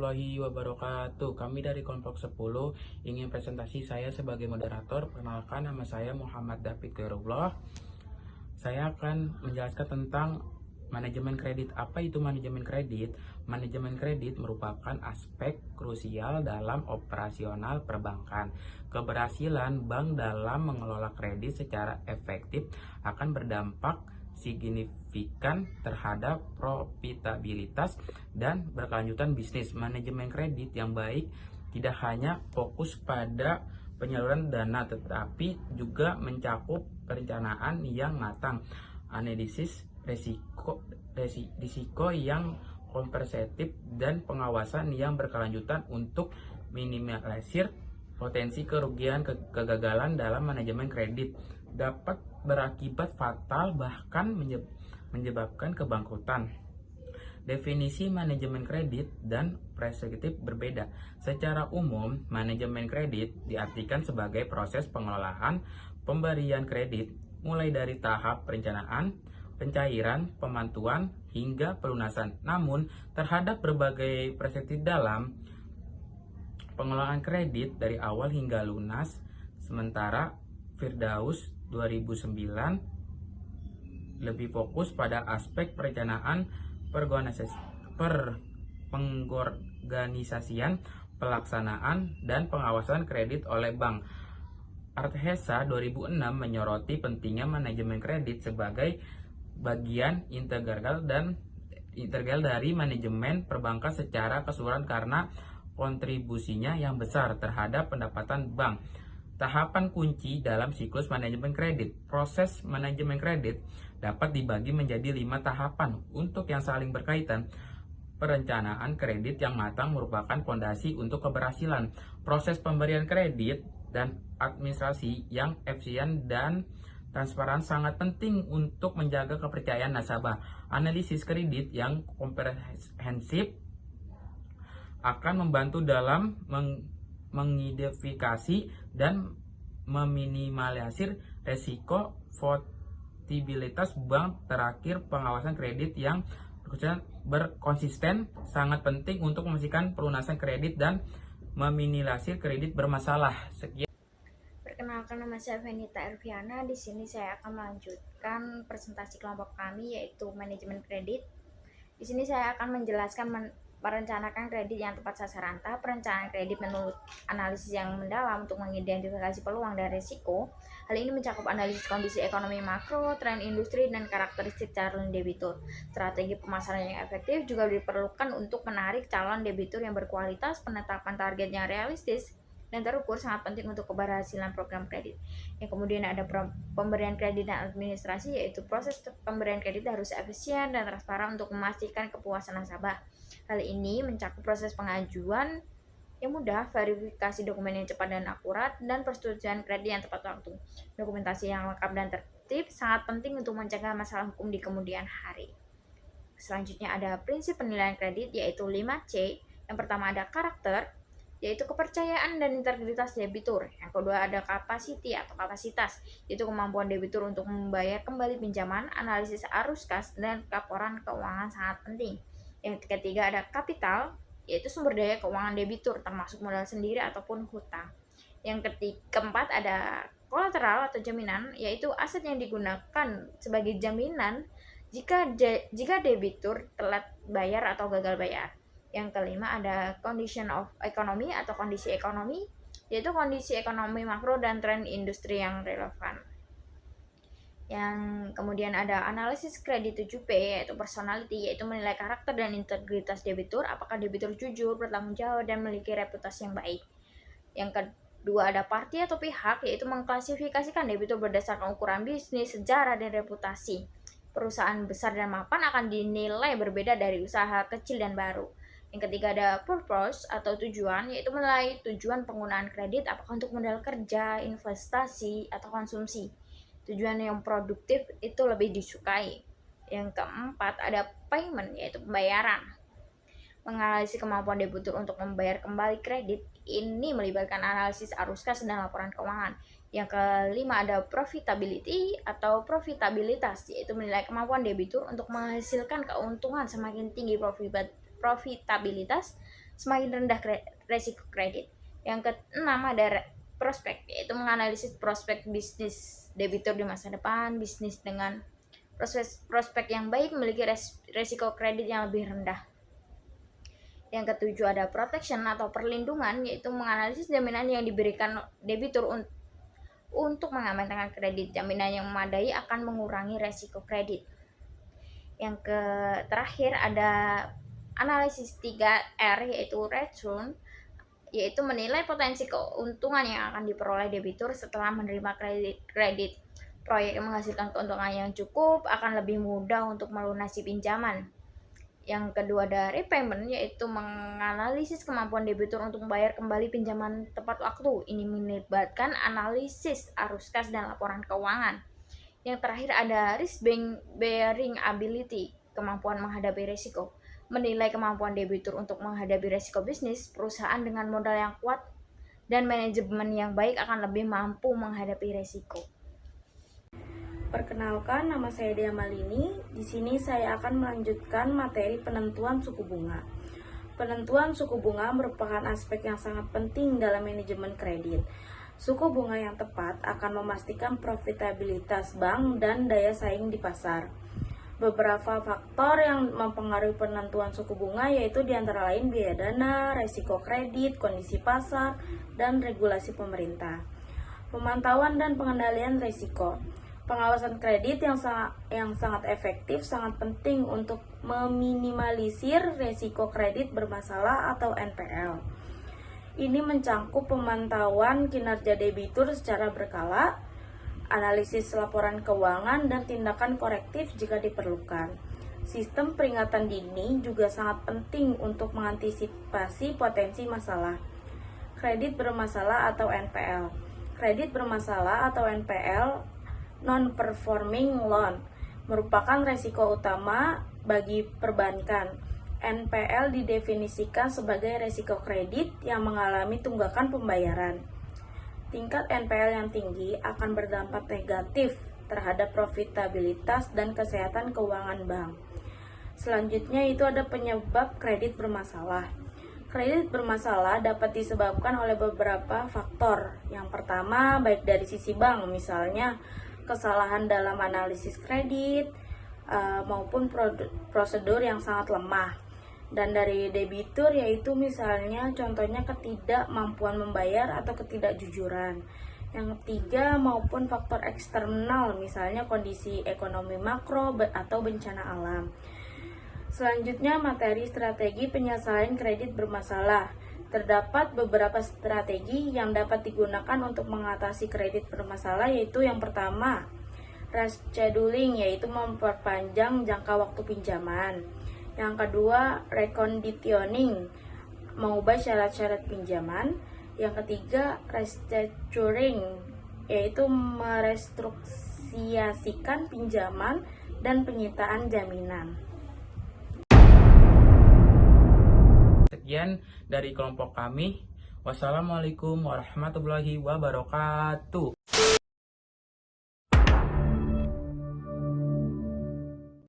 warahmatullahi wabarakatuh. Kami dari kelompok 10 ingin presentasi saya sebagai moderator. Perkenalkan, nama saya Muhammad David Khairullah. Saya akan menjelaskan tentang manajemen kredit. Apa itu manajemen kredit? Manajemen kredit merupakan aspek krusial dalam operasional perbankan. Keberhasilan bank dalam mengelola kredit secara efektif akan berdampak signifikan terhadap profitabilitas dan berkelanjutan bisnis. Manajemen kredit yang baik tidak hanya fokus pada penyaluran dana, tetapi juga mencakup perencanaan yang matang, analisis risiko yang komprehensif, dan pengawasan yang berkelanjutan untuk minimalisir potensi kerugian. Kegagalan dalam manajemen kredit dapat berakibat fatal, bahkan menyebabkan kebangkrutan. Definisi manajemen kredit dan perspektif berbeda. Secara umum, manajemen kredit diartikan sebagai proses pengelolaan pemberian kredit mulai dari tahap perencanaan, pencairan, pemantuan, hingga pelunasan. Namun, terhadap berbagai perspektif dalam pengelolaan kredit dari awal hingga lunas, sementara Firdaus 2009 lebih fokus pada aspek perencanaan, pengorganisasian, pelaksanaan, dan pengawasan kredit oleh bank. Arthesa 2006 menyoroti pentingnya manajemen kredit sebagai bagian integral dari manajemen perbankan secara keseluruhan karena kontribusinya yang besar terhadap pendapatan bank. Tahapan kunci dalam siklus manajemen kredit. Proses manajemen kredit dapat dibagi menjadi 5 tahapan untuk yang saling berkaitan. Perencanaan kredit yang matang merupakan fondasi untuk keberhasilan. Proses pemberian kredit dan administrasi yang efisien dan transparan sangat penting untuk menjaga kepercayaan nasabah. Analisis kredit yang komprehensif akan membantu dalam mengidentifikasi dan meminimalisir resiko volatilitas bank. Terakhir, pengawasan kredit yang berkonsisten sangat penting untuk memastikan pelunasan kredit dan meminimalisir kredit bermasalah. Sekian. Perkenalkan, nama saya Venita Erviana. Di sini saya akan melanjutkan presentasi kelompok kami, yaitu manajemen kredit. Di sini saya akan menjelaskan merencanakan kredit yang tepat sasaran. Tahap perencanaan kredit menurut analisis yang mendalam untuk mengidentifikasi peluang dan risiko. Hal ini mencakup analisis kondisi ekonomi makro, tren industri, dan karakteristik calon debitur. Strategi pemasaran yang efektif juga diperlukan untuk menarik calon debitur yang berkualitas. Penetapan target yang realistis dan terukur sangat penting untuk keberhasilan program kredit. Yang kemudian ada pemberian kredit dan administrasi, yaitu proses pemberian kredit harus efisien dan transparan untuk memastikan kepuasan nasabah. Hal ini mencakup proses pengajuan yang mudah, verifikasi dokumen yang cepat dan akurat, dan persetujuan kredit yang tepat waktu. Dokumentasi yang lengkap dan tertib sangat penting untuk mencegah masalah hukum di kemudian hari. Selanjutnya ada prinsip penilaian kredit, yaitu 5C. Yang pertama ada karakter, yaitu kepercayaan dan integritas debitur. Yang kedua ada capacity atau kapasitas, yaitu kemampuan debitur untuk membayar kembali pinjaman. Analisis arus kas dan laporan keuangan sangat penting. Yang ketiga ada kapital, yaitu sumber daya keuangan debitur termasuk modal sendiri ataupun hutang. Yang keempat ada kolateral atau jaminan, yaitu aset yang digunakan sebagai jaminan jika debitur telat bayar atau gagal bayar. Yang kelima ada condition of economy atau kondisi ekonomi, yaitu kondisi ekonomi makro dan tren industri yang relevan. Yang kemudian ada analisis kredit 7P, yaitu personality, yaitu menilai karakter dan integritas debitur, apakah debitur jujur, bertanggung jawab, dan memiliki reputasi yang baik. Yang kedua ada party atau pihak, yaitu mengklasifikasikan debitur berdasarkan ukuran bisnis, sejarah, dan reputasi. Perusahaan besar dan mapan akan dinilai berbeda dari usaha kecil dan baru. Yang ketiga ada purpose atau tujuan, yaitu menilai tujuan penggunaan kredit, apakah untuk modal kerja, investasi, atau konsumsi. Tujuan yang produktif itu lebih disukai. Yang keempat ada payment, yaitu pembayaran. Menganalisis kemampuan debitur untuk membayar kembali kredit, ini melibatkan analisis arus kas dan laporan keuangan. Yang kelima ada profitability atau profitabilitas, yaitu menilai kemampuan debitur untuk menghasilkan keuntungan. Semakin tinggi profitabilitas, semakin rendah resiko kredit. Yang keenam ada prospek, yaitu menganalisis prospek bisnis debitur di masa depan. Bisnis dengan prospek yang baik memiliki resiko kredit yang lebih rendah. Yang ketujuh ada protection atau perlindungan, yaitu menganalisis jaminan yang diberikan debitur untuk mengamankan kredit. Jaminan yang memadai akan mengurangi resiko kredit. Yang terakhir ada analisis 3R, yaitu return, yaitu menilai potensi keuntungan yang akan diperoleh debitur setelah menerima kredit. Proyek yang menghasilkan keuntungan yang cukup akan lebih mudah untuk melunasi pinjaman. Yang kedua ada repayment, yaitu menganalisis kemampuan debitur untuk membayar kembali pinjaman tepat waktu. Ini melibatkan analisis arus kas dan laporan keuangan. Yang terakhir ada risk bearing ability, kemampuan menghadapi risiko. Menilai kemampuan debitur untuk menghadapi risiko bisnis. Perusahaan dengan modal yang kuat dan manajemen yang baik akan lebih mampu menghadapi risiko. Perkenalkan, nama saya Dea Malini. Di sini saya akan melanjutkan materi penentuan suku bunga. Penentuan suku bunga merupakan aspek yang sangat penting dalam manajemen kredit. Suku bunga yang tepat akan memastikan profitabilitas bank dan daya saing di pasar. Beberapa faktor yang mempengaruhi penentuan suku bunga yaitu diantara lain biaya dana, resiko kredit, kondisi pasar, dan regulasi pemerintah. Pemantauan dan pengendalian risiko. Pengawasan kredit yang sangat efektif sangat penting untuk meminimalisir risiko kredit bermasalah atau NPL. Ini mencangkup pemantauan kinerja debitur secara berkala, analisis laporan keuangan, dan tindakan korektif jika diperlukan. Sistem peringatan dini juga sangat penting untuk mengantisipasi potensi masalah. Kredit bermasalah atau NPL. Kredit bermasalah atau NPL, non-performing loan, merupakan resiko utama bagi perbankan. NPL didefinisikan sebagai resiko kredit yang mengalami tunggakan pembayaran. Tingkat NPL yang tinggi akan berdampak negatif terhadap profitabilitas dan kesehatan keuangan bank. Selanjutnya itu ada penyebab kredit bermasalah. Kredit bermasalah dapat disebabkan oleh beberapa faktor. Yang pertama, baik dari sisi bank, misalnya kesalahan dalam analisis kredit maupun prosedur yang sangat lemah. Dan dari debitur, yaitu misalnya contohnya ketidakmampuan membayar atau ketidakjujuran. Yang ketiga, maupun faktor eksternal, misalnya kondisi ekonomi makro atau bencana alam. Selanjutnya, materi strategi penyelesaian kredit bermasalah. Terdapat beberapa strategi yang dapat digunakan untuk mengatasi kredit bermasalah, yaitu yang pertama, rescheduling, yaitu memperpanjang jangka waktu pinjaman. Yang kedua, reconditioning, mengubah syarat-syarat pinjaman. Yang ketiga, restructuring, yaitu merestrukturasikan pinjaman dan penyitaan jaminan. Sekian dari kelompok kami. Wassalamualaikum warahmatullahi wabarakatuh.